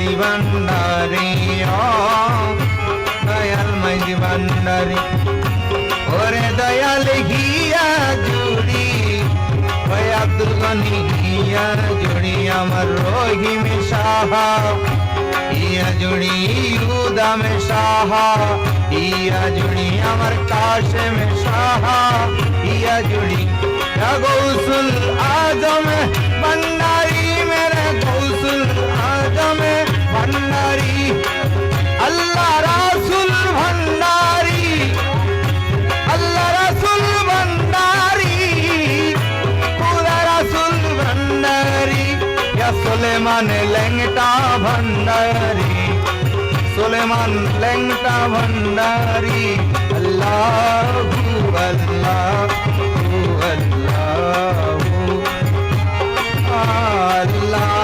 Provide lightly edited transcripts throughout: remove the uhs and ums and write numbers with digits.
মাইজি ভান্ডারি ও দয়াল মাইজি ভান্ডারি ওরে দয়াল হিয়া জুড়ি ওই আব্দুল গনি হিয়া জুড়ি আমার রহিম সাহা হিয়া জুড়ি উদাম সাহা হিয়া জুড়ি আমার কাশেম সাহা হিয়া জুড়ি গৌসুল আজম ভন্ডারি মেরে গৌসুল আজম ভন্ডারি আল্লাহ রাসুল ভন্ডারি আল্লাহ রাসুল ভন্ডারি খুদা রাসুল ভন্ডারি ইয়া সুলেমান লেংটা ভন্ডারি সুলেমান লেংটা ভন্ডারি আল্লাহু আল্লাহু আল্লাহু আল্লাহু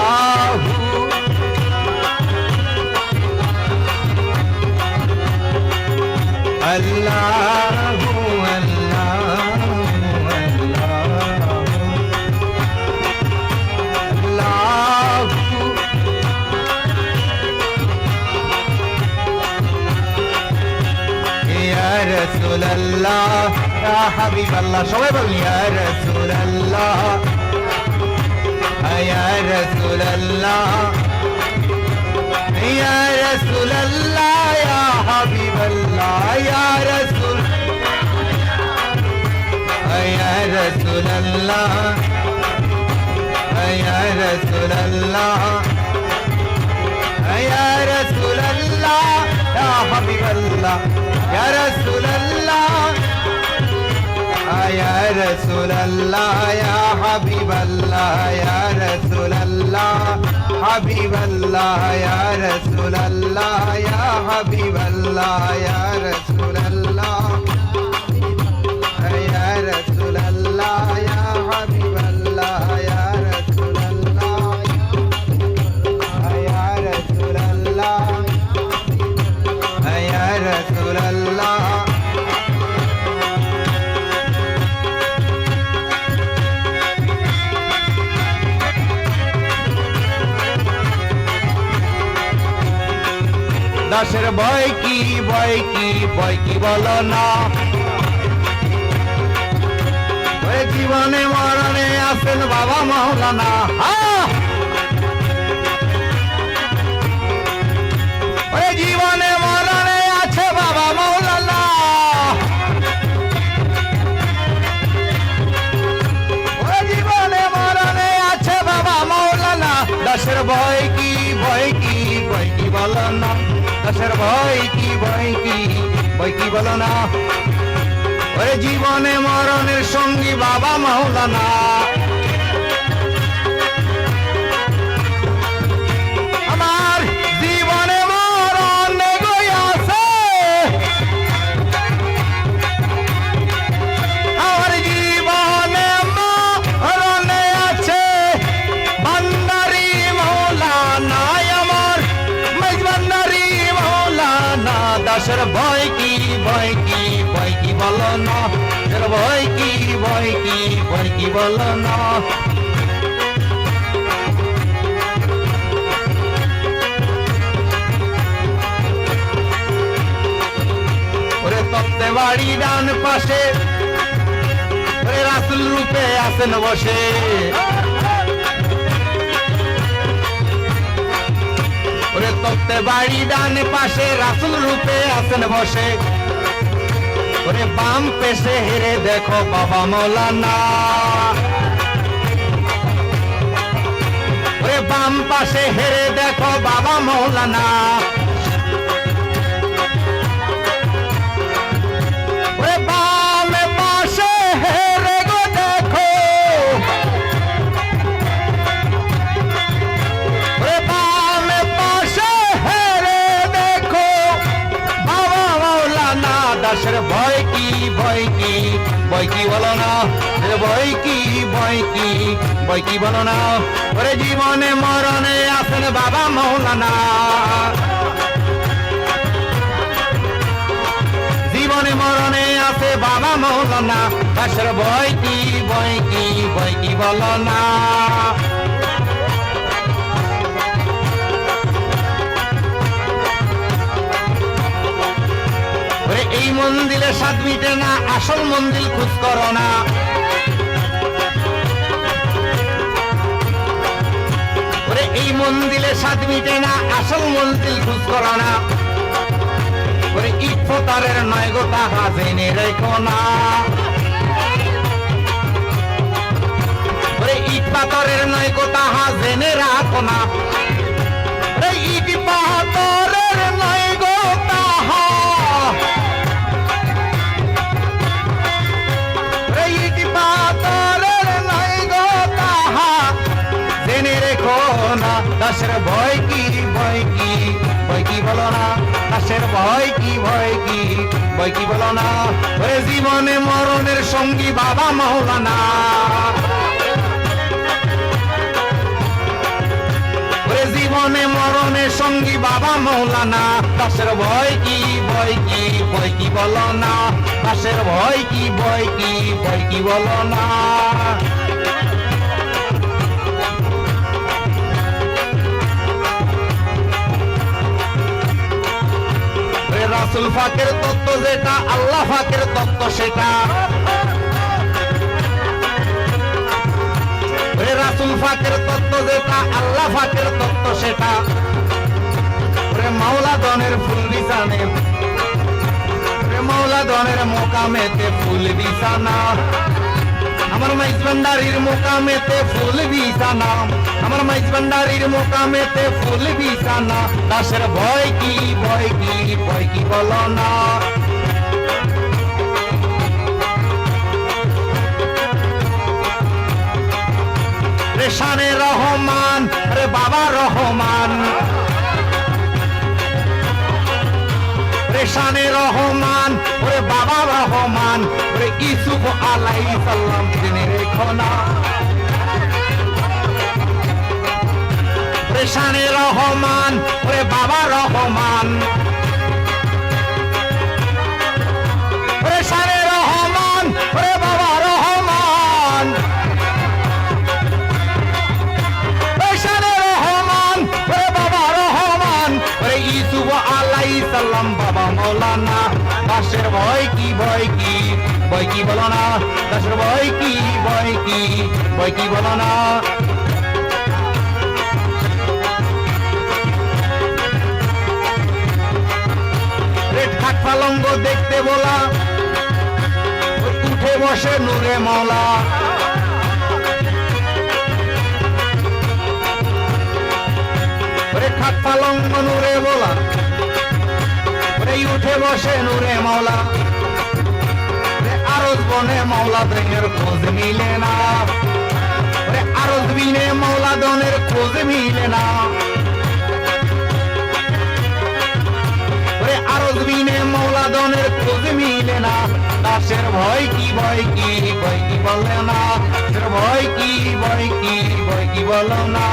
আল্লাহু رسول الله يا حبيب الله সবাই বলুন يا رسول الله يا رسول الله يا رسول الله يا حبيب الله يا رسول يا رسول الله يا رسول الله يا رسول الله يا حبيب الله يا رسول الله يا رسول الله يا حبيب الله يا رسول الله حبيب الله يا رسول الله يا حبيب الله يا رسول الله يا رسول الله يا حبيب الله يا رسول الله يا رسول الله يا رسول الله দাসের ভয় কি ভয় কি ভয় কি বলো না ওই জীবনে মরণে আছেন বাবা মাওলানা ওই জীবনে মরণে আছে বাবা মাওলানা ওই জীবনে মরণে আছে বাবা মাওলানা দাসের ভয় কি ভয় কি ভয় কি বলো না দাসের ভয় কি ভয় কি ভয় কি বলো না ওই জীবনে মরণের সঙ্গী বাবা মাওলানা আমার জীবনে মরণে গইয়াছে আমার জীবনে মরণে আছে ভান্ডারি মাওলানা আমার ভান্ডারি মাওলানা দাসের ভয় কি ভয় কি ভয় কি বলো না ভয় কি ভয় কি ভয় কি বলো না ওরে তত্ত্বে বাড়ি ডান পাশে ওরে রাসূল রূপে আছেন বসে ওরে তত্ত্বে বাড়ি ডান পাশে রাসূল রূপে আছেন বসে ওরে বাম পেশে হেরে দেখো বাবা মাওলানা ওরে বাম পাশে হেরে দেখো বাবা মাওলানা ওরে বাম পাশে হেরে গো দেখো ওরে বাম পাশে হেরে দেখো বাবা মাওলানা দাসের ভয় কি ভয় কি ভয় কি বলো না ভয় কি ভয় কি ভয় কি বলো না ওরে জীবনে মরণে আছেন বাবা মাওলানা জীবনে মরণে আছে বাবা মাওলানা দাসের ভয় কি ভয় কি ভয় কি বলো না মন্দিরে স্বাদ মিটে না, আসল মন্দির খোঁজ করো না। ওরে এই মন্দিরে স্বাদ মিটে না, আসল মন্দির খোঁজ করো না। ওরে ইট ফোতারের নয় গো তাহা জেনে রেখো না। ওরে ইট পাথরের নয় গো তাহা জেনে রাখো না। ওরে ইট পাথরের নয় গো তাহা, ওরে ইট পাথরের নয় গো তাহা জেনে রেখো না। দাসের ভয় কি ভয় কি ভয় কি বলো না, দাসের ভয় কি ভয় কি ভয় কি বলো না। ওরে জীবনে মরণের সঙ্গী বাবা মাওলানা। ওরে জীবনে মরণের সঙ্গী বাবা মাওলানা। দাসের ভয় কি ভয় কি ভয় কি বলো না, দাসের ভয় কি ভয় কি ভয় কি বলো না। রাসূল ফাকের তত্ত্ব যেটা, আল্লাহ ফাকের তত্ত্ব সেটা। রাসূল ফাকের তত্ত্ব যেটা, আল্লাহ ফাকের তত্ত্ব সেটা। মাওলা দনের ফুল বিছানে, মাওলা দনের মোকামেতে ফুল বিছানা। আমার মাইজ ভান্ডারির মোকামেতে ফুল বিছানা, আমার মাইজ ভান্ডারির মোকামেতে ফুল বিছানা। দাসের ভয় কি ভয় কি ভয় কি বলো না। রে শানে রহমান, রে বাবা রহমান, রে শানে রহমান, ওরে বাবা রহমান। ওরে ইউসুফ আলাইহিস সালাম জেনে রেখো না। রে শানে রহমান, ওরে বাবা রহমান, ওরে শানে রহমান, ওরে বাবা রহমান, ওরে শানে রহমান, ওরে বাবা রহমান। ওরে ইউসুফ আলাইহিস সালাম বাবা মাওলানা। দাসের ভয় কি ভয় কি ভয় কি বলো না, দাসের ভয় কি ভয় কি ভয় কি বলো না। ঠাট পালঙ্গ দেখতে বলা, উঠে বসে নূরে মাওলা। ঠাট পালঙ্গ নূরে বলা, উঠে বসে নূরে মাওলা। আরজ বনে মাওলা দনের খোঁজ মিলে না, আরজ বিনে মাওলা দনের খোঁজ মিলে না। আরজ বিনে মাওলা দনের খোঁজ মিলে না। দাসের ভয় কি ভয় কি ভয় কি বলে না, ভয় কি ভয় কি ভয় কি বলো না।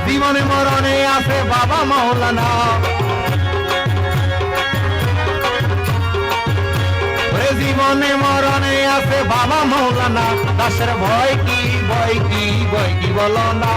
জীবনে মরণে আছে বাবা মাওলানা। জীবনে মরণে আছে বাবা মাওলানা। দাসের ভয় কি ভয় কি ভয় কি বলো না।